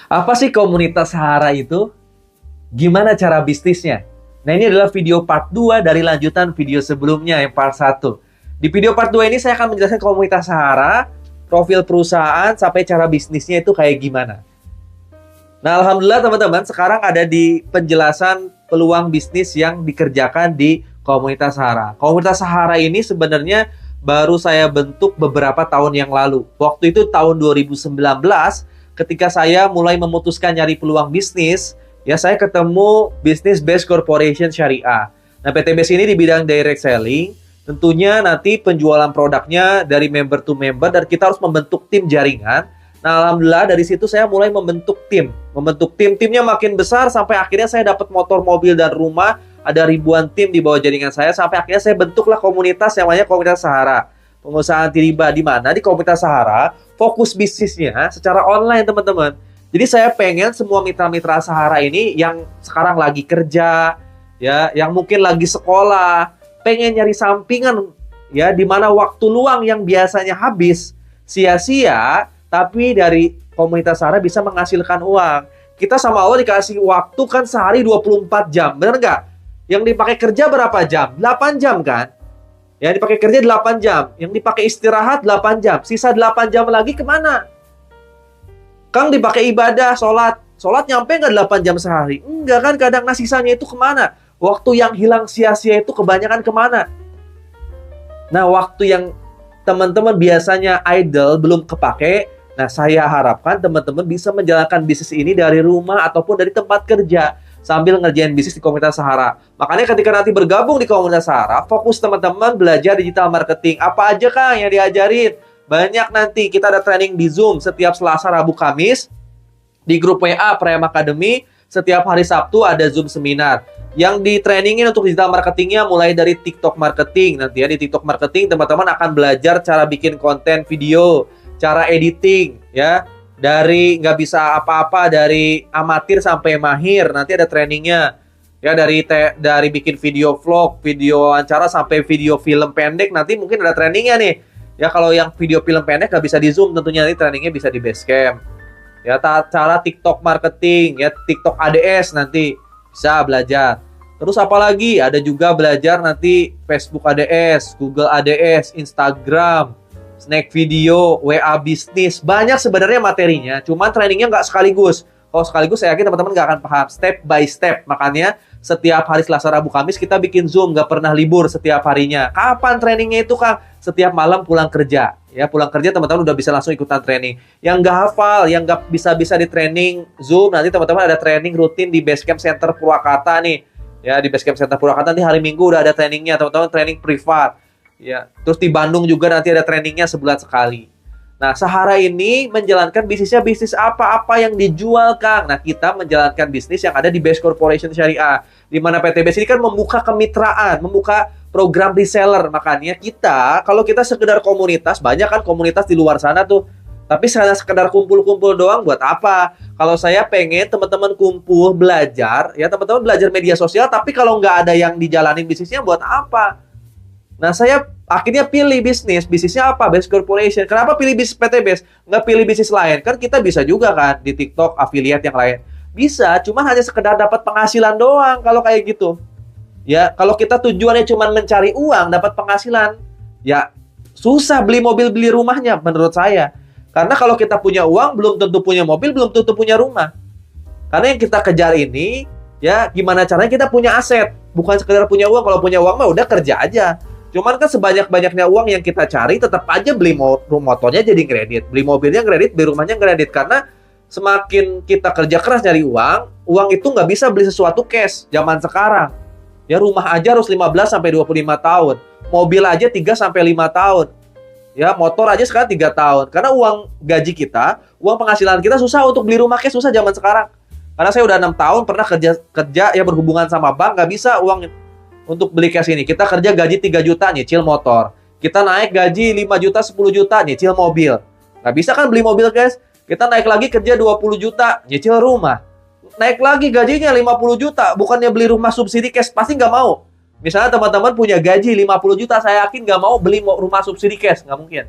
Apa sih komunitas Sahara itu? Gimana cara bisnisnya? Nah, ini adalah video part 2 dari lanjutan video sebelumnya yang part 1. Di video part 2 ini saya akan menjelaskan komunitas Sahara, profil perusahaan, sampai cara bisnisnya itu kayak gimana. Nah, alhamdulillah teman-teman, sekarang ada di penjelasan peluang bisnis yang dikerjakan di komunitas Sahara. Komunitas Sahara ini sebenarnya baru saya bentuk beberapa tahun yang lalu. Waktu itu tahun 2019, ketika saya mulai memutuskan nyari peluang bisnis, ya saya ketemu Business Base Corporation Syariah. Nah, PT Base ini di bidang direct selling. Tentunya nanti penjualan produknya dari member to member dan kita harus membentuk tim jaringan. Nah, alhamdulillah dari situ saya mulai membentuk tim. Timnya makin besar sampai akhirnya saya dapat motor, mobil, dan rumah. Ada ribuan tim di bawah jaringan saya sampai akhirnya saya bentuklah komunitas yang namanya Komunitas Sahara. Pengusaha anti riba di mana di Komunitas Sahara fokus bisnisnya secara online, teman-teman. Jadi saya pengen semua mitra-mitra Sahara ini yang sekarang lagi kerja, ya, yang mungkin lagi sekolah, pengen nyari sampingan, ya, di mana waktu luang yang biasanya habis sia-sia, tapi dari Komunitas Sahara bisa menghasilkan uang. Kita sama Allah dikasih waktu kan sehari 24 jam, bener nggak? Yang dipakai kerja berapa jam? 8 jam kan? Yang dipakai kerja 8 jam, yang dipakai istirahat 8 jam, sisa 8 jam lagi kemana? Kang dipakai ibadah, sholat nyampe nggak 8 jam sehari? Enggak kan, kadang sisanya itu kemana? Waktu yang hilang sia-sia itu kebanyakan kemana? Nah, waktu yang teman-teman biasanya idle, belum kepake, nah saya harapkan teman-teman bisa menjalankan bisnis ini dari rumah ataupun dari tempat kerja, sambil ngerjain bisnis di Komunitas Sahara. Makanya ketika nanti bergabung di Komunitas Sahara, fokus teman-teman belajar digital marketing. Apa aja Kang yang diajarin? Banyak nanti, kita ada training di Zoom setiap Selasa, Rabu, Kamis. Di grup WA Prime Academy, setiap hari Sabtu ada Zoom seminar. Yang di trainingin untuk digital marketingnya mulai dari TikTok marketing. Nanti ya di TikTok marketing teman-teman akan belajar cara bikin konten video, cara editing, ya. Dari nggak bisa apa-apa, dari amatir sampai mahir, nanti ada trainingnya. Ya, dari bikin video vlog, video wawancara, sampai video film pendek, nanti mungkin ada trainingnya nih. Ya, kalau yang video film pendek nggak bisa di Zoom, tentunya nanti trainingnya bisa di Basecamp. Ya, cara TikTok marketing, ya TikTok ADS nanti bisa belajar. Terus apalagi? Ada juga belajar nanti Facebook ADS, Google ADS, Instagram, Snack video, WA bisnis. Banyak sebenarnya materinya, cuman trainingnya nggak sekaligus. Kalau sekaligus saya yakin teman-teman nggak akan paham, step by step. Makanya setiap hari Selasa, Rabu, Kamis kita bikin Zoom, nggak pernah libur setiap harinya. Kapan trainingnya itu, Kang? Setiap malam pulang kerja. Ya, pulang kerja teman-teman udah bisa langsung ikutan training. Yang nggak hafal, yang nggak bisa di training Zoom, nanti teman-teman ada training rutin di Basecamp Center Purwakarta nih. Ya, di Basecamp Center Purwakarta nanti hari Minggu udah ada trainingnya, teman-teman, training privat. Ya, terus di Bandung juga nanti ada trainingnya sebulan sekali. Nah, Sahara ini menjalankan bisnisnya bisnis apa yang dijual, Kang. Nah, kita menjalankan bisnis yang ada di Base Corporation Syariah. Di mana PT Base ini kan membuka kemitraan, membuka program reseller. Makanya kita, kalau kita sekedar komunitas, banyak kan komunitas di luar sana tuh. Tapi sekedar kumpul-kumpul doang buat apa? Kalau saya pengen teman-teman kumpul, belajar, ya teman-teman belajar media sosial, tapi kalau nggak ada yang dijalanin bisnisnya buat apa? Nah, saya akhirnya pilih bisnisnya apa? Base Corporation. Kenapa pilih bisnis PT Base? Nggak pilih bisnis lain? Kan kita bisa juga kan di TikTok, affiliate yang lain. Bisa, cuma hanya sekedar dapat penghasilan doang kalau kayak gitu. Ya, kalau kita tujuannya cuma mencari uang, dapat penghasilan, ya susah beli mobil, beli rumahnya menurut saya. Karena kalau kita punya uang, belum tentu punya mobil, belum tentu punya rumah. Karena yang kita kejar ini, ya gimana caranya kita punya aset. Bukan sekedar punya uang. Kalau punya uang mah udah kerja aja. Cuman kan sebanyak-banyaknya uang yang kita cari, tetap aja beli motornya jadi kredit, beli mobilnya kredit, beli rumahnya kredit. Karena semakin kita kerja keras nyari uang itu nggak bisa beli sesuatu cash zaman sekarang. Ya, rumah aja harus 15 sampai 25 tahun. Mobil aja 3 sampai 5 tahun. Ya, motor aja sekarang 3 tahun. Karena uang gaji kita, uang penghasilan kita susah untuk beli rumah cash, susah zaman sekarang. Karena saya udah 6 tahun pernah kerja ya berhubungan sama bank, nggak bisa uang untuk beli cash ini. Kita kerja gaji 3 juta, nyicil motor. Kita naik gaji 5 juta, 10 juta, nyicil mobil. Nggak bisa kan beli mobil cash. Kita naik lagi kerja 20 juta, nyicil rumah. Naik lagi gajinya 50 juta, bukannya beli rumah subsidi cash, pasti nggak mau. Misalnya teman-teman punya gaji 50 juta, saya yakin nggak mau beli rumah subsidi cash, nggak mungkin.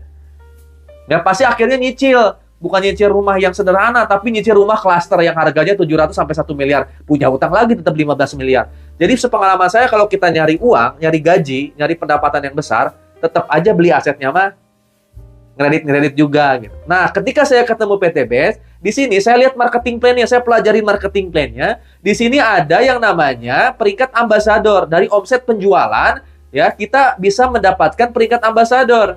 Ya pasti akhirnya nyicil. bukan nyicil rumah yang sederhana, tapi nyicil rumah klaster yang harganya 700 sampai 1 miliar. Punya utang lagi tetap 15 miliar. Jadi sepengalaman saya kalau kita nyari uang, nyari gaji, nyari pendapatan yang besar, tetap aja beli asetnya mah ngeredit juga gitu. Nah, ketika saya ketemu PTBS, di sini saya lihat marketing plan-nya, saya pelajari marketing plan-nya. Di sini ada yang namanya peringkat ambasador. Dari omset penjualan, ya, kita bisa mendapatkan peringkat ambasador.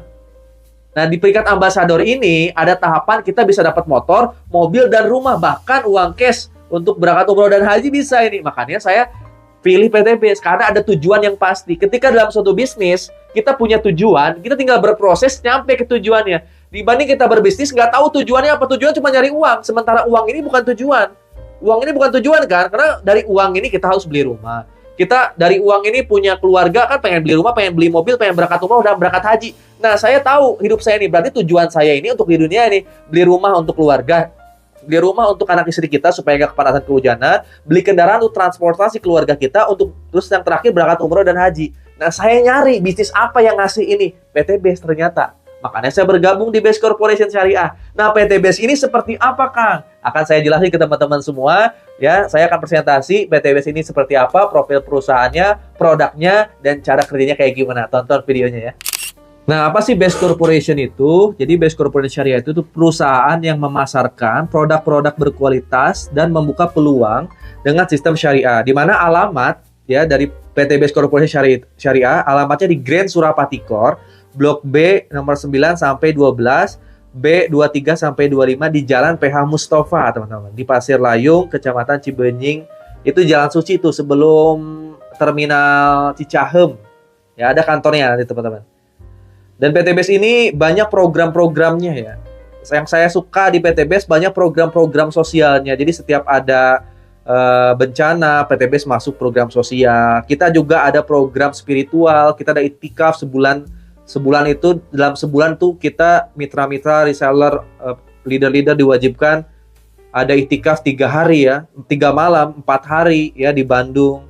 Nah, di peringkat ambasador ini ada tahapan kita bisa dapat motor, mobil, dan rumah, bahkan uang cash untuk berangkat umroh dan haji bisa ini. Makanya saya pilih PTBS karena ada tujuan yang pasti. Ketika dalam suatu bisnis kita punya tujuan, kita tinggal berproses nyampe ke tujuannya. Dibanding kita berbisnis nggak tahu tujuannya apa, tujuan cuma nyari uang. Sementara uang ini bukan tujuan. Uang ini bukan tujuan kan? Karena dari uang ini kita harus beli rumah. Kita dari uang ini punya keluarga kan, pengen beli rumah, pengen beli mobil, pengen berangkat umroh, dan berangkat haji. Nah, saya tahu hidup saya ini berarti tujuan saya ini untuk di dunia ini beli rumah untuk keluarga, beli rumah untuk anak istri kita supaya nggak kepanasan kehujanan, beli kendaraan untuk transportasi keluarga kita, untuk terus yang terakhir berangkat umroh dan haji. Nah, saya nyari bisnis apa yang ngasih ini, PTBS ternyata. Makanya saya bergabung di Best Corporation Syariah. Nah, PTBS ini seperti apa, Kang? Akan saya jelasin ke teman-teman semua. Ya, saya akan presentasi PTBS ini seperti apa, profil perusahaannya, produknya, dan cara kerjanya kayak gimana. Tonton videonya ya. Nah, apa sih Best Corporation itu? Jadi Best Corporation Syariah itu perusahaan yang memasarkan produk-produk berkualitas dan membuka peluang dengan sistem syariah. Di mana alamat ya dari PT Best Corporation Syariah, alamatnya di Grand Surapati Core, Blok B nomor 9 sampai 12, B 23 sampai 25 di Jalan PH Mustafa, teman-teman. Di Pasir Layung, Kecamatan Cibenying. Itu Jalan Suci itu sebelum Terminal Cicahem. Ya, ada kantornya nanti, teman-teman. Dan PTBS ini banyak program-programnya ya. Yang saya suka di PTBS banyak program-program sosialnya. Jadi setiap ada bencana, PTBS masuk program sosial. Kita juga ada program spiritual. Kita ada itikaf sebulan itu, dalam sebulan tuh kita mitra-mitra reseller, leader-leader diwajibkan ada itikaf 3 hari ya, 3 malam, 4 hari ya di Bandung.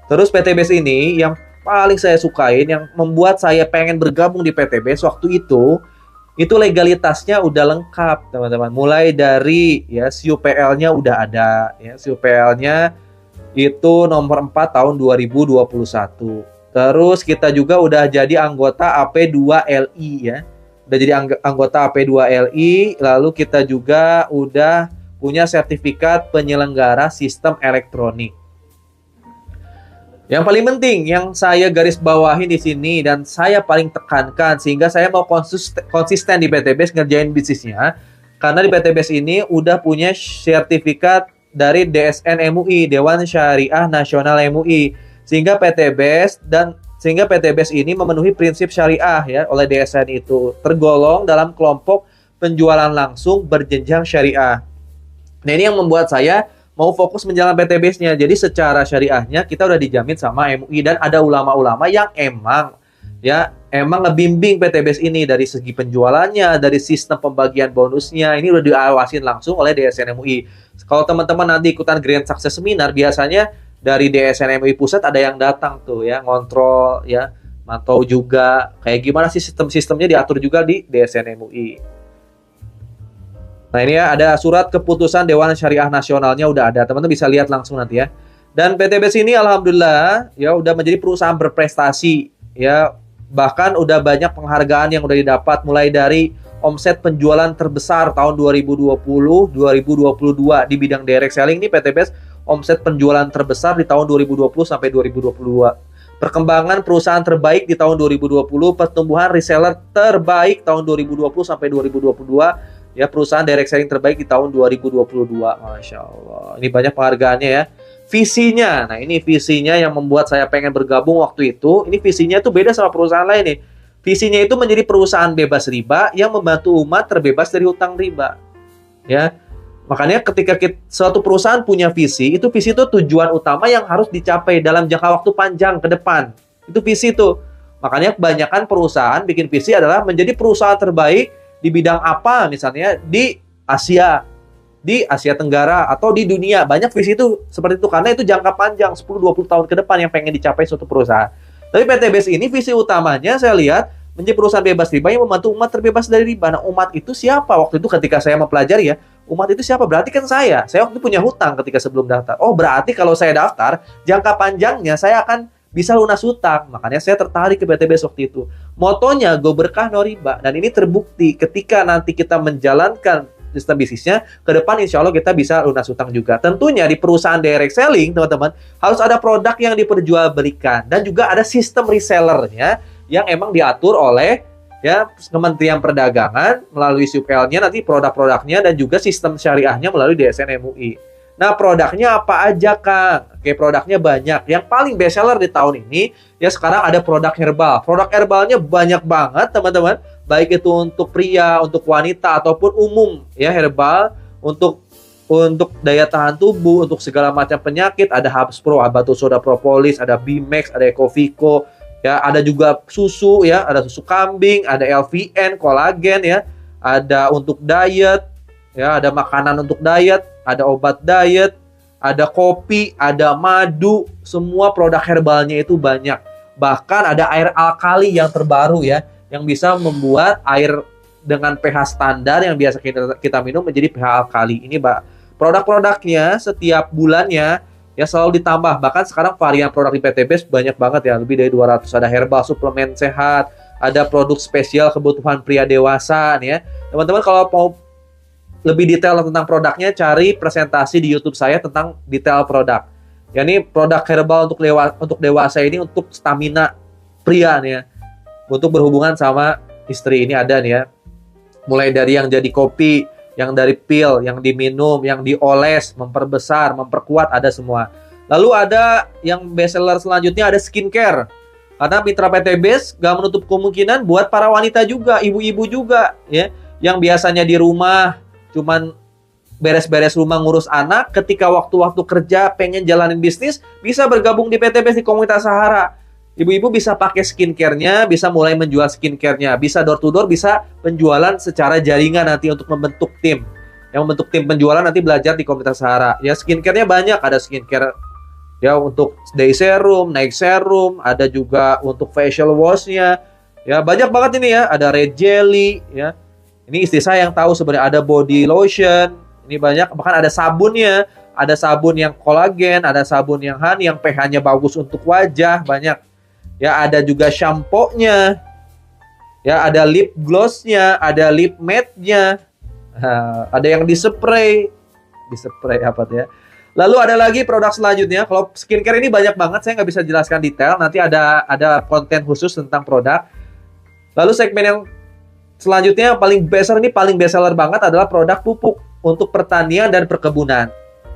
Terus PTBS ini yang paling saya sukain, yang membuat saya pengen bergabung di PTBS waktu itu legalitasnya udah lengkap, teman-teman. Mulai dari ya SUPL-nya udah ada, ya SUPL-nya itu nomor 4 tahun 2021. Terus kita juga udah jadi anggota AP2LI ya. Udah jadi anggota AP2LI, lalu kita juga udah punya sertifikat penyelenggara sistem elektronik. Yang paling penting yang saya garis bawahi di sini dan saya paling tekankan sehingga saya mau konsisten di PTBS ngerjain bisnisnya, karena di PTBS ini udah punya sertifikat dari DSN MUI, Dewan Syariah Nasional MUI. Sehingga PTBS ini memenuhi prinsip syariah ya oleh DSN itu, tergolong dalam kelompok penjualan langsung berjenjang syariah. Nah, ini yang membuat saya mau fokus menjalankan PTBS-nya. Jadi secara syariahnya kita udah dijamin sama MUI dan ada ulama-ulama yang emang ngebimbing PTBS ini dari segi penjualannya, dari sistem pembagian bonusnya. Ini udah diawasin langsung oleh DSN MUI. Kalau teman-teman nanti ikutan Grand Success Seminar, biasanya dari DSN MUI pusat ada yang datang tuh ya, ngontrol ya, mantau juga kayak gimana sih sistem-sistemnya diatur juga di DSN MUI. Nah, ini ya ada surat keputusan Dewan Syariah Nasionalnya udah ada. Teman-teman bisa lihat langsung nanti ya. Dan PTBS ini alhamdulillah ya udah menjadi perusahaan berprestasi ya. Bahkan udah banyak penghargaan yang udah didapat, mulai dari omset penjualan terbesar tahun 2020, 2022 di bidang direct selling. Ini PTBS omset penjualan terbesar di tahun 2020 sampai 2022. Perkembangan perusahaan terbaik di tahun 2020, pertumbuhan reseller terbaik tahun 2020 sampai 2022, ya perusahaan direct selling terbaik di tahun 2022. Masya Allah, ini banyak penghargaannya ya. Visinya, nah ini visinya yang membuat saya pengen bergabung waktu itu. Ini visinya tuh beda sama perusahaan lain nih. Visinya itu menjadi perusahaan bebas riba yang membantu umat terbebas dari hutang riba. Ya. Makanya ketika suatu perusahaan punya visi, itu visi itu tujuan utama yang harus dicapai dalam jangka waktu panjang ke depan. Itu visi itu. Makanya kebanyakan perusahaan bikin visi adalah menjadi perusahaan terbaik di bidang apa, misalnya di Asia Tenggara, atau di dunia. Banyak visi itu seperti itu, karena itu jangka panjang, 10-20 tahun ke depan yang pengen dicapai suatu perusahaan. Tapi PTBS ini visi utamanya saya lihat menjadi perusahaan bebas riba yang membantu umat terbebas dari riba. Nah, umat itu siapa? Waktu itu ketika saya mempelajari ya, umat itu siapa? Berarti kan saya waktu itu punya hutang ketika sebelum daftar. Oh, berarti kalau saya daftar, jangka panjangnya saya akan bisa lunas hutang. Makanya saya tertarik ke PTBS waktu itu. Motonya go berkah no riba. Dan ini terbukti ketika nanti kita menjalankan sistem bisnisnya, ke depan insya Allah kita bisa lunas hutang juga. Tentunya di perusahaan direct selling, teman-teman, harus ada produk yang diperjualbelikan. Dan juga ada sistem resellernya yang emang diatur oleh ya Kementerian Perdagangan melalui SUPL-nya, nanti produk-produknya, dan juga sistem syariahnya melalui DSN MUI. Nah, produknya apa aja, Kang? Oke, produknya banyak. Yang paling best seller di tahun ini, ya sekarang ada produk herbal. Produk herbalnya banyak banget, teman-teman. Baik itu untuk pria, untuk wanita, ataupun umum. Ya, herbal untuk daya tahan tubuh, untuk segala macam penyakit. Ada Habs Pro, Abatus Soda Propolis, ada Bimax, ada Ecovico. Ya, ada juga susu, ya, ada susu kambing, ada LVN, kolagen, ya. Ada untuk diet, ya, ada makanan untuk diet, ada obat diet, ada kopi, ada madu, semua produk herbalnya itu banyak. Bahkan ada air alkali yang terbaru ya, yang bisa membuat air dengan pH standar yang biasa kita minum menjadi pH alkali. Ini produk-produknya setiap bulannya ya selalu ditambah. Bahkan sekarang varian produk di PTBS banyak banget ya, lebih dari 200. Ada herbal, suplemen sehat, ada produk spesial kebutuhan pria dewasa nih ya. Teman-teman kalau mau lebih detail tentang produknya, cari presentasi di YouTube saya tentang detail produk. Ya, ini produk herbal untuk dewasa ini untuk stamina pria nih ya. Untuk berhubungan sama istri ini ada nih ya. Mulai dari yang jadi kopi, yang dari pil, yang diminum, yang dioles, memperbesar, memperkuat, ada semua. Lalu ada yang best seller selanjutnya, ada skincare. Karena mitra PTBS gak menutup kemungkinan buat para wanita juga, ibu-ibu juga ya, yang biasanya di rumah cuman beres-beres rumah ngurus anak, ketika waktu-waktu kerja pengen jalanin bisnis, bisa bergabung di PTBS di komunitas Sahara. Ibu-ibu bisa pakai skincare-nya, bisa mulai menjual skincare-nya, bisa door to door, bisa penjualan secara jaringan nanti untuk membentuk tim. Yang membentuk tim penjualan nanti belajar di komunitas Sahara. Ya, skincare-nya banyak, ada skincare ya untuk day serum, night serum, ada juga untuk facial wash-nya. Ya, banyak banget ini ya, ada red jelly ya. Ini istri saya yang tahu sebenarnya, ada body lotion, ini banyak, bahkan ada sabunnya, ada sabun yang kolagen, ada sabun yang honey, yang pH-nya bagus untuk wajah, banyak. Ya, ada juga shampoo-nya. Ya, ada lip gloss-nya, ada lip matte-nya. Ada yang dispray apa tuh ya. Lalu ada lagi produk selanjutnya. Kalau skincare ini banyak banget, saya nggak bisa jelaskan detail. Nanti ada konten khusus tentang produk. Lalu segmen yang selanjutnya yang paling best seller banget adalah produk pupuk untuk pertanian dan perkebunan.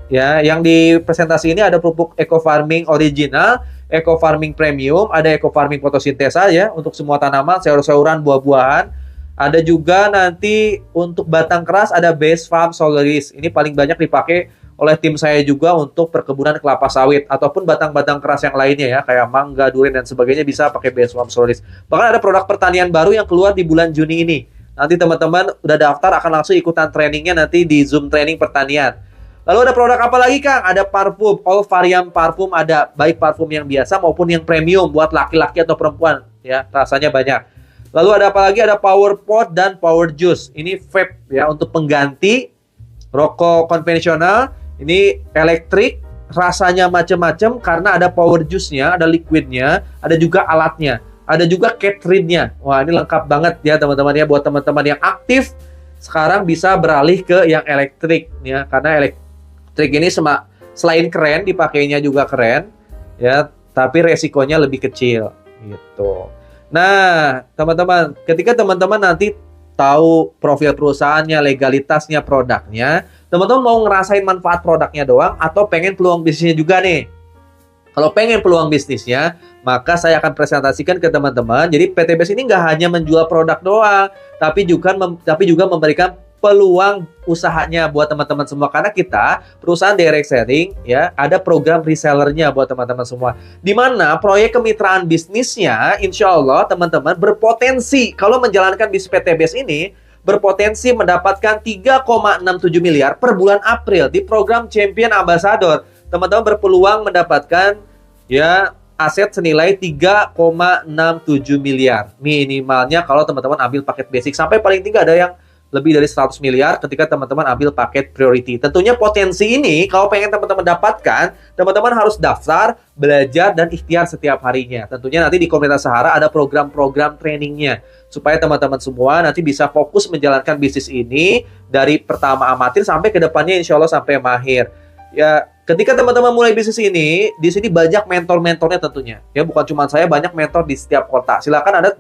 Ya, yang di presentasi ini ada pupuk Eco Farming Original, Eco Farming Premium, ada Eco Farming Fotosintesa ya untuk semua tanaman, sayur-sayuran, buah-buahan. Ada juga nanti untuk batang keras ada Base Farm Solaris. Ini paling banyak dipakai oleh tim saya juga untuk perkebunan kelapa sawit ataupun batang-batang keras yang lainnya ya, kayak mangga, durian dan sebagainya bisa pakai Base Farm Solaris. Bahkan ada produk pertanian baru yang keluar di bulan Juni ini. Nanti teman-teman udah daftar akan langsung ikutan trainingnya nanti di Zoom training pertanian. Lalu ada produk apa lagi, Kang? Ada parfum, all varian parfum ada, baik parfum yang biasa maupun yang premium buat laki-laki atau perempuan ya, rasanya banyak. Lalu ada apa lagi? Ada power pot dan power juice. Ini vape ya untuk pengganti rokok konvensional. Ini elektrik, rasanya macam-macam karena ada power juice-nya, ada liquidnya, ada juga alatnya, ada juga catering-nya. Wah, ini lengkap banget ya teman-teman ya, buat teman-teman yang aktif sekarang bisa beralih ke yang elektrik ya, karena elektrik ini selain keren, dipakainya juga keren ya, tapi resikonya lebih kecil gitu. Nah, teman-teman, ketika teman-teman nanti tahu profil perusahaannya, legalitasnya, produknya, teman-teman mau ngerasain manfaat produknya doang atau pengen peluang bisnisnya juga nih? Kalau pengen peluang bisnisnya, maka saya akan presentasikan ke teman-teman. Jadi PTBS ini nggak hanya menjual produk doang, tapi juga memberikan peluang usahanya buat teman-teman semua. Karena kita perusahaan direct selling ya, ada program resellernya buat teman-teman semua. Di mana proyek kemitraan bisnisnya, insya Allah teman-teman berpotensi kalau menjalankan bisnis PTBS ini berpotensi mendapatkan 3,67 miliar per bulan April di program Champion Ambassador. Teman-teman berpeluang mendapatkan ya aset senilai 3,67 miliar. Minimalnya kalau teman-teman ambil paket basic. Sampai paling tinggi ada yang lebih dari 100 miliar ketika teman-teman ambil paket priority. Tentunya potensi ini kalau pengen teman-teman dapatkan, teman-teman harus daftar, belajar, dan ikhtiar setiap harinya. Tentunya nanti di Komunitas Sahara ada program-program trainingnya. Supaya teman-teman semua nanti bisa fokus menjalankan bisnis ini dari pertama amatir sampai ke depannya insya Allah sampai mahir. Ya, ketika teman-teman mulai bisnis ini, di sini banyak mentor-mentornya tentunya. Ya, bukan cuma saya, banyak mentor di setiap kota. Silakan Anda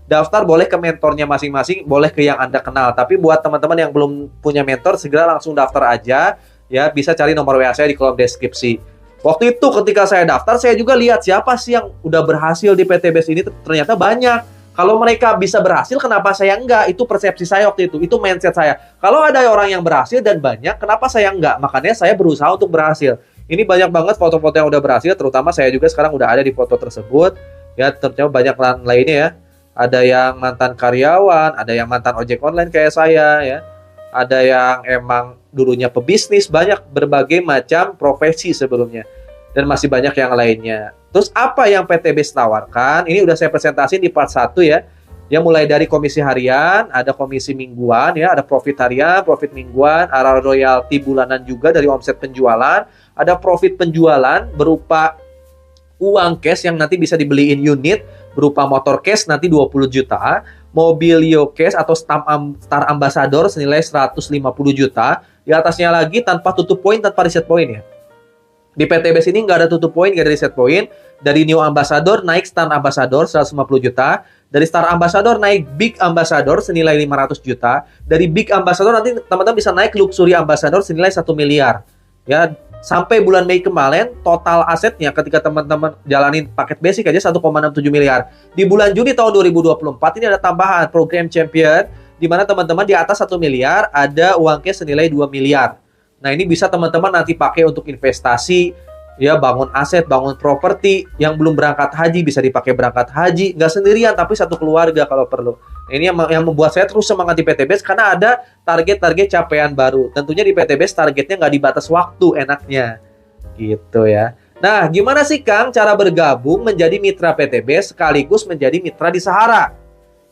daftar, boleh ke mentornya masing-masing, boleh ke yang Anda kenal. Tapi buat teman-teman yang belum punya mentor, segera langsung daftar aja. Ya, bisa cari nomor WA saya di kolom deskripsi. Waktu itu ketika saya daftar, saya juga lihat siapa sih yang udah berhasil di PTBS ini. Ternyata banyak. Kalau mereka bisa berhasil, kenapa saya enggak? Itu persepsi saya waktu itu mindset saya. Kalau ada orang yang berhasil dan banyak, kenapa saya enggak? Makanya saya berusaha untuk berhasil. Ini banyak banget foto-foto yang udah berhasil, terutama saya juga sekarang udah ada di foto tersebut. Ya, ternyata banyak lainnya ya. Ada yang mantan karyawan, ada yang mantan ojek online kayak saya ya. Ada yang emang dulunya pebisnis, banyak berbagai macam profesi sebelumnya. Dan masih banyak yang lainnya. Terus apa yang PTBS tawarkan? Ini udah saya presentasiin di part 1 ya. Ya mulai dari komisi harian, ada komisi mingguan ya, ada profit harian, profit mingguan, ada royalti bulanan juga dari omset penjualan, ada profit penjualan berupa uang cash yang nanti bisa dibeliin unit berupa motor cash nanti 20 juta, mobil Yo-Cash atau Star Ambassador senilai 150 juta, di atasnya lagi tanpa tutup poin, tanpa reset poin ya. Di PTBS ini nggak ada tutup poin, nggak ada reset poin. Dari New Ambassador naik Star Ambassador 150 juta, dari Star Ambassador naik Big Ambassador senilai 500 juta, dari Big Ambassador nanti teman-teman bisa naik Luxury Ambassador senilai 1 miliar. Ya, sampai bulan Mei kemarin total asetnya ketika teman-teman jalanin paket basic aja 1,67 miliar. Di bulan Juni tahun 2024 ini ada tambahan program champion di mana teman-teman di atas 1 miliar ada uang cash senilai 2 miliar. Nah, ini bisa teman-teman nanti pakai untuk investasi, ya bangun aset, bangun properti. Yang belum berangkat haji bisa dipakai berangkat haji, nggak sendirian tapi satu keluarga kalau perlu. Nah, ini yang membuat saya terus semangat di PTBS karena ada target-target capaian baru. Tentunya di PTBS targetnya nggak dibatas waktu, enaknya gitu ya. Nah, gimana sih Kang cara bergabung menjadi mitra PTBS sekaligus menjadi mitra di Sahara?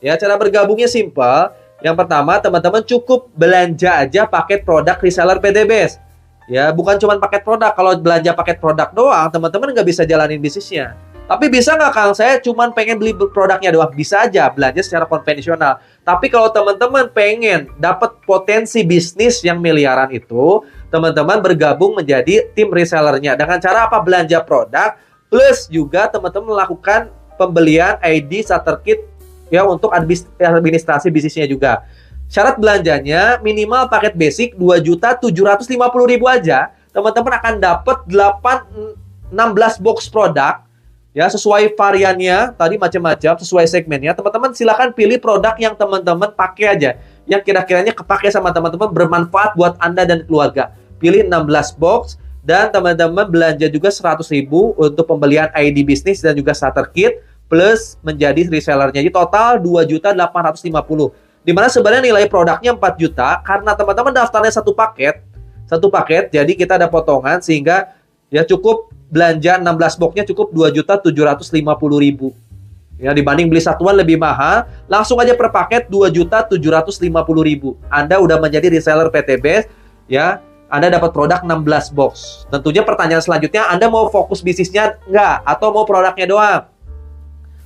Ya, cara bergabungnya simpel. Yang pertama, teman-teman cukup belanja aja paket produk reseller PTBS. Ya, bukan cuma paket produk. Kalau belanja paket produk doang, teman-teman nggak bisa jalanin bisnisnya. Tapi bisa nggak Kang, saya cuma pengen beli produknya doang? Bisa aja, belanja secara konvensional. Tapi kalau teman-teman pengen dapat potensi bisnis yang miliaran itu, teman-teman bergabung menjadi tim resellernya. Dengan cara apa? Belanja produk, plus juga teman-teman melakukan pembelian ID starter kit ya untuk administrasi bisnisnya juga. Syarat belanjanya minimal paket basic 2.750.000 aja. Teman-teman akan dapat 16 box produk ya sesuai variannya, tadi macam-macam sesuai segmennya. Teman-teman silakan pilih produk yang teman-teman pakai aja, yang kira-kiranya kepake sama teman-teman, bermanfaat buat Anda dan keluarga. Pilih 16 box dan teman-teman belanja juga 100.000 untuk pembelian ID bisnis dan juga starter kit, plus menjadi resellernya. Jadi total 2.850.000. Dimana sebenarnya nilai produknya 4 juta karena teman-teman daftarnya satu paket, jadi kita ada potongan sehingga ya cukup belanja 16 boxnya cukup 2.750.000. Ya, dibanding beli satuan lebih mahal, langsung aja per paket 2.750.000. Anda udah menjadi reseller PTBS ya. Anda dapat produk 16 box. Tentunya pertanyaan selanjutnya, Anda mau fokus bisnisnya enggak atau mau produknya doang?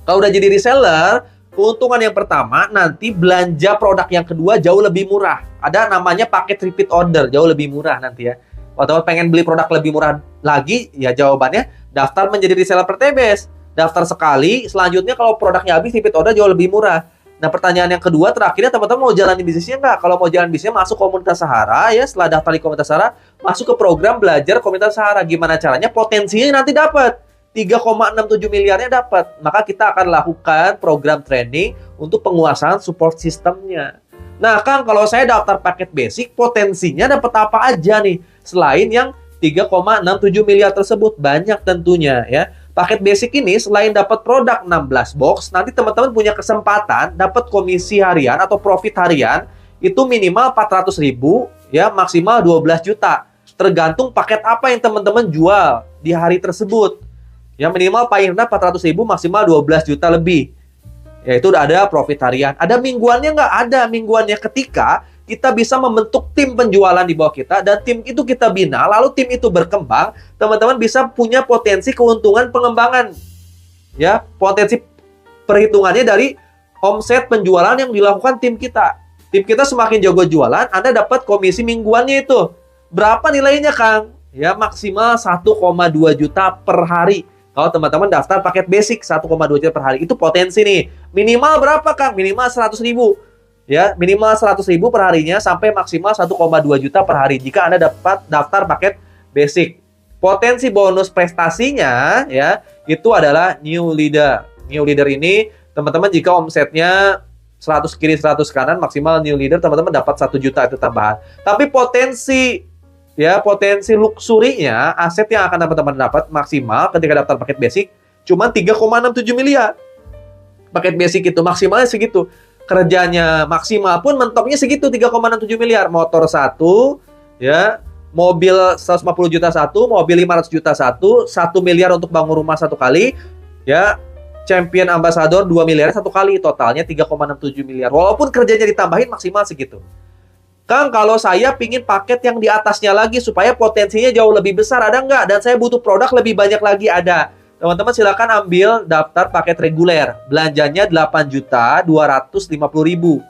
Kalau udah jadi reseller, keuntungan yang pertama nanti belanja produk yang kedua jauh lebih murah. Ada namanya paket repeat order, jauh lebih murah nanti ya. Kalau pengen beli produk lebih murah lagi, ya jawabannya daftar menjadi reseller PTBS. Daftar sekali, selanjutnya kalau produknya habis repeat order jauh lebih murah. Nah, pertanyaan yang kedua terakhirnya, teman-teman mau jalanin bisnisnya nggak? Kalau mau jalan bisnisnya, masuk Komunitas Sahara ya. Setelah daftar di Komunitas Sahara, masuk ke program belajar Komunitas Sahara. Gimana caranya? Potensinya nanti dapat 3,67 miliarnya dapat. Maka kita akan lakukan program training untuk penguasaan support sistemnya. Nah, Kang, kalau saya daftar paket basic, potensinya dapat apa aja nih? Selain yang 3,67 miliar tersebut, banyak tentunya ya. Paket basic ini selain dapat produk 16 box, nanti teman-teman punya kesempatan dapat komisi harian atau profit harian itu minimal 400.000 ya, maksimal 12 juta. Tergantung paket apa yang teman-teman jual di hari tersebut. Ya minimal paling rendah 400.000, maksimal 12 juta lebih. Ya itu udah ada profit harian. Ada mingguannya nggak? Ada mingguannya ketika kita bisa membentuk tim penjualan di bawah kita dan tim itu kita bina, lalu tim itu berkembang, teman-teman bisa punya potensi keuntungan pengembangan. Ya, potensi perhitungannya dari omset penjualan yang dilakukan tim kita. Tim kita semakin jago jualan, Anda dapat komisi mingguannya itu. Berapa nilainya, Kang? Ya, maksimal 1,2 juta per hari. Kalau teman-teman daftar paket basic 1,2 juta per hari, itu potensi nih. Minimal berapa, Kang? Minimal 100.000. Ya, minimal 100.000 per harinya sampai maksimal 1,2 juta per hari jika Anda dapat daftar paket basic. Potensi bonus prestasinya ya, itu adalah new leader. New leader ini teman-teman jika omsetnya 100 kiri 100 kanan maksimal new leader, teman-teman dapat 1 juta itu tambahan. Tapi potensi luxury-nya, aset yang akan teman-teman dapat maksimal ketika daftar paket basic cuma 3,67 miliar. Paket basic itu maksimalnya segitu. Kerjanya maksimal pun mentoknya segitu 3,67 miliar. Motor 1 ya, mobil 150 juta 1, mobil 500 juta 1 miliar untuk bangun rumah 1 kali ya. Champion Ambassador 2 miliar 1 kali, totalnya 3,67 miliar. Walaupun kerjanya ditambahin maksimal segitu. Kang, kalau saya pingin paket yang di atasnya lagi supaya potensinya jauh lebih besar, ada nggak? Dan saya butuh produk lebih banyak lagi, ada. Teman-teman silakan ambil daftar paket reguler. Belanjanya 8.250.000.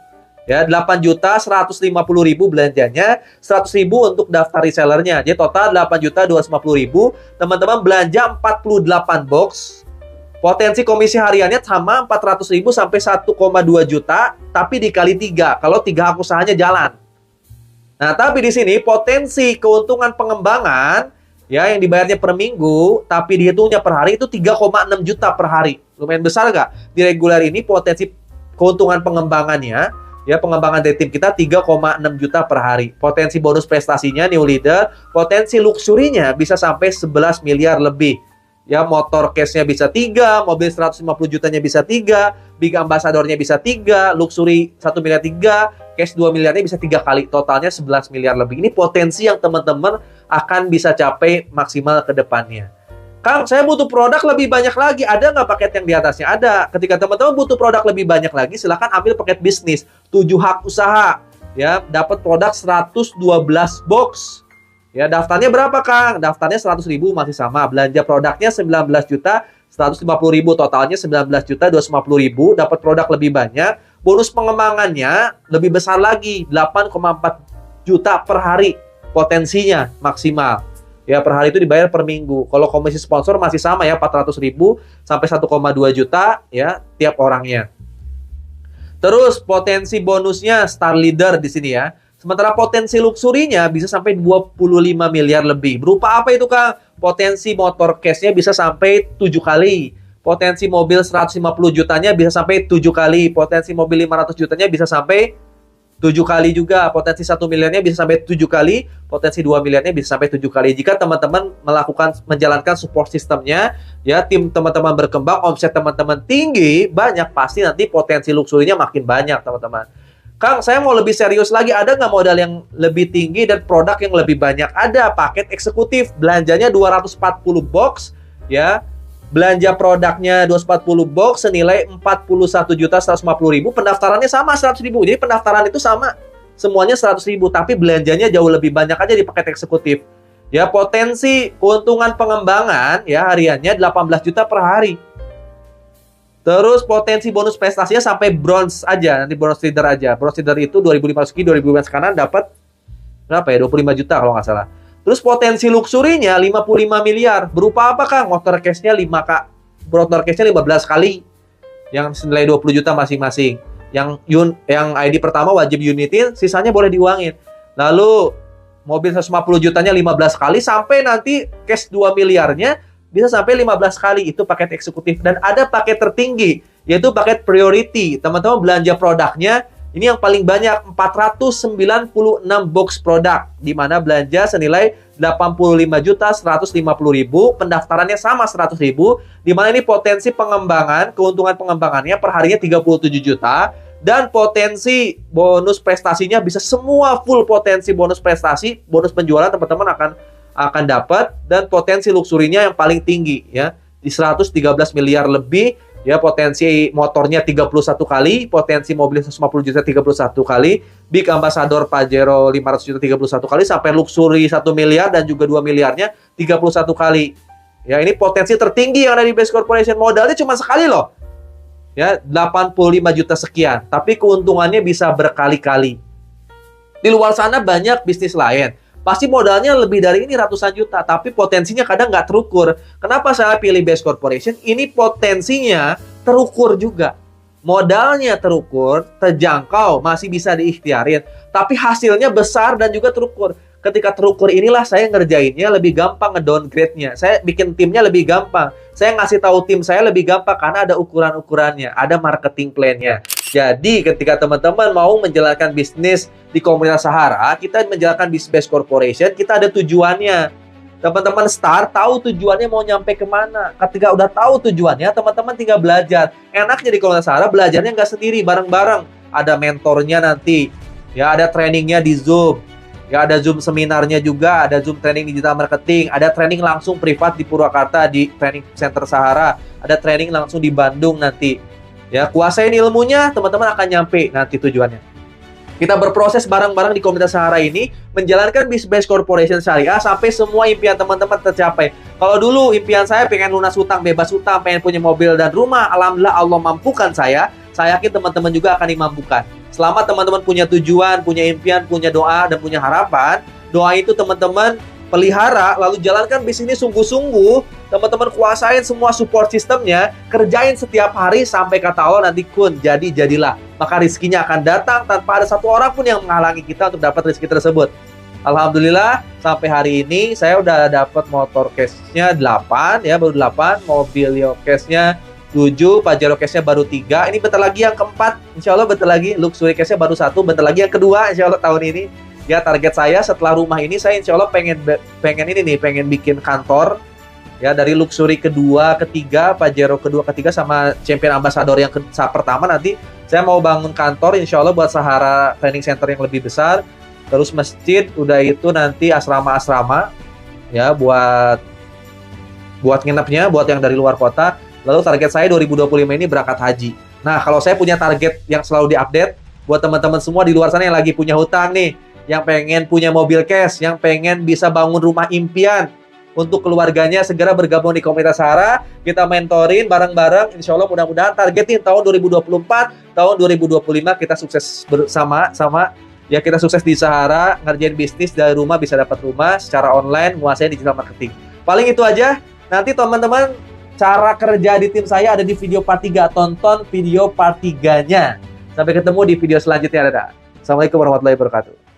Ya, 8.150.000 belanjanya, 100.000 untuk daftar resellernya. Jadi total 8.250.000. Teman-teman belanja 48 box. Potensi komisi hariannya sama 400.000 sampai 1,2 juta, tapi dikali 3 kalau 3 hak usahanya jalan. Nah, tapi di sini potensi keuntungan pengembangan ya yang dibayarnya per minggu, tapi dihitungnya per hari itu 3,6 juta per hari. Lumayan besar nggak? Di reguler ini potensi keuntungan pengembangannya, ya pengembangan dari tim kita 3,6 juta per hari. Potensi bonus prestasinya new leader, potensi luxury-nya bisa sampai 11 miliar lebih. Ya, motor cash-nya bisa 3, mobil 150 jutanya bisa 3, big ambassador-nya bisa 3, luxury 1 miliar 3, cash 2 miliarnya bisa 3 kali. Totalnya 11 miliar lebih. Ini potensi yang teman-teman akan bisa capai maksimal ke depannya. Kang, saya butuh produk lebih banyak lagi. Ada nggak paket yang di atasnya? Ada. Ketika teman-teman butuh produk lebih banyak lagi, silakan ambil paket bisnis. 7 hak usaha. Ya, dapat produk 112 box. Ya, daftarnya berapa, Kang? Daftarnya 100.000 masih sama. Belanja produknya 19 juta 150.000, totalnya 19 juta 250.000, dapat produk lebih banyak. Bonus pengembangannya lebih besar lagi, 8,4 juta per hari potensinya maksimal. Ya, per hari itu dibayar per minggu. Kalau komisi sponsor masih sama ya, 400.000 sampai 1,2 juta ya tiap orangnya. Terus potensi bonusnya star leader di sini ya. Sementara potensi luxury-nya bisa sampai 25 miliar lebih. Berupa apa itu, Kang? Potensi motor cash-nya bisa sampai 7 kali. Potensi mobil 150 jutanya bisa sampai 7 kali. Potensi mobil 500 jutanya bisa sampai 7 kali juga. Potensi 1 miliarnya bisa sampai 7 kali. Potensi 2 miliarnya bisa sampai 7 kali. Jika teman-teman menjalankan support sistemnya, ya tim teman-teman berkembang, omset teman-teman tinggi, banyak, pasti nanti potensi luxury-nya makin banyak, teman-teman. Kang, saya mau lebih serius lagi. Ada nggak modal yang lebih tinggi dan produk yang lebih banyak? Ada, paket eksekutif. Belanjanya 240 box. Ya, belanja produknya 240 box senilai 41.150.000. Pendaftarannya sama 100.000. Jadi pendaftaran itu sama. Semuanya 100.000. Tapi belanjanya jauh lebih banyak aja di paket eksekutif. Ya, potensi keuntungan pengembangan ya hariannya 18 juta per hari. Terus potensi bonus prestasinya sampai bronze aja, nanti bonus leader aja. Bronze leader itu 2.500 ki, 2.500 kanan dapat berapa ya? 25 juta kalau nggak salah. Terus potensi luxury-nya 55 miliar. Berupa apa, Kang? Motor cash-nya 5K. Motor cash-nya 15 kali. Yang senilai 20 juta masing-masing. Yang ID pertama wajib unitin, sisanya boleh diuangin. Lalu mobil 150 jutanya 15 kali sampai nanti cash 2 miliarnya bisa sampai 15 kali. Itu paket eksekutif. Dan ada paket tertinggi, yaitu paket priority. Teman-teman belanja produknya, ini yang paling banyak, 496 box produk. Di mana belanja senilai 85.150.000. Pendaftarannya sama 100.000. Di mana ini potensi pengembangan, keuntungan pengembangannya per harinya 37 juta. Dan potensi bonus prestasinya bisa semua full potensi bonus prestasi, bonus penjualan teman-teman akan dapat, dan potensi luxury-nya yang paling tinggi ya. di 113 miliar lebih, ya potensi motornya 31 kali, potensi mobil 150 juta 31 kali, Big Ambassador Pajero 500 juta 31 kali, sampai Luxury 1 miliar dan juga 2 miliarnya 31 kali. Ya, ini potensi tertinggi yang ada di Best Corporation. Modalnya cuma sekali loh. Ya, 85 juta sekian, tapi keuntungannya bisa berkali-kali. Di luar sana banyak bisnis lain. Pasti modalnya lebih dari ini ratusan juta, tapi potensinya kadang nggak terukur. Kenapa saya pilih Best Corporation? Ini potensinya terukur juga. Modalnya terukur, terjangkau, masih bisa diikhtiarin. Tapi hasilnya besar dan juga terukur. Ketika terukur inilah saya ngerjainnya lebih gampang, nge-downgrade-nya. Saya bikin timnya lebih gampang. Saya ngasih tahu tim saya lebih gampang karena ada ukuran-ukurannya, ada marketing plan-nya. Jadi ketika teman-teman mau menjalankan bisnis di komunitas Sahara, kita menjalankan bisnis Best Corporation, kita ada tujuannya. Teman-teman start, tahu tujuannya mau nyampe kemana. Ketika udah tahu tujuannya, teman-teman tinggal belajar. Enaknya di komunitas Sahara, belajarnya nggak sendiri, bareng-bareng. Ada mentornya nanti, ya ada trainingnya di Zoom. Ya, ada Zoom seminarnya juga, ada Zoom training digital marketing, ada training langsung privat di Purwakarta di Training Center Sahara, ada training langsung di Bandung nanti. Ya, kuasain ilmunya, teman-teman akan nyampe nanti tujuannya. Kita berproses bareng-bareng di komunitas Sahara ini, menjalankan Best Corporation Syariah sampai semua impian teman-teman tercapai. Kalau dulu impian saya pengen lunas hutang, bebas hutang, pengen punya mobil dan rumah, alhamdulillah Allah mampukan saya yakin teman-teman juga akan dimampukan. Selama teman-teman punya tujuan, punya impian, punya doa, dan punya harapan, doa itu teman-teman pelihara, lalu jalankan bisnis ini sungguh-sungguh, teman-teman kuasain semua support sistemnya, kerjain setiap hari sampai kata Allah nanti kun, jadilah. Maka rizkinya akan datang tanpa ada satu orang pun yang menghalangi kita untuk dapat rizki tersebut. Alhamdulillah, sampai hari ini saya udah dapat motor cashnya 8, ya baru 8, mobil cashnya 7, Pajero cashnya baru 3, ini bentar lagi yang keempat, insya Allah bentar lagi, Luxury cashnya baru 1, bentar lagi yang kedua, insya Allah tahun ini. Ya target saya setelah rumah ini, saya insya Allah pengen ini nih, pengen bikin kantor, ya dari Luxury kedua, ketiga, Pajero kedua, ketiga, sama Champion Ambassador yang pertama nanti, saya mau bangun kantor, insya Allah buat Sahara Training Center yang lebih besar, terus masjid, udah itu nanti asrama-asrama, ya buat nginepnya, buat yang dari luar kota. Lalu target saya 2025 ini berangkat haji. Nah, kalau saya punya target yang selalu diupdate, buat teman-teman semua di luar sana yang lagi punya hutang nih, yang pengen punya mobil cash, yang pengen bisa bangun rumah impian untuk keluarganya, segera bergabung di komunitas Sahara. Kita mentorin bareng-bareng, insya Allah mudah-mudahan targetin tahun 2024, tahun 2025 kita sukses bersama, ya kita sukses di Sahara, ngerjain bisnis dari rumah, bisa dapat rumah secara online, menguasai digital marketing. Paling itu aja. Nanti teman-teman, cara kerja di tim saya ada di video part 3. Tonton video part 3-nya. Sampai ketemu di video selanjutnya. Dadah. Assalamualaikum warahmatullahi wabarakatuh.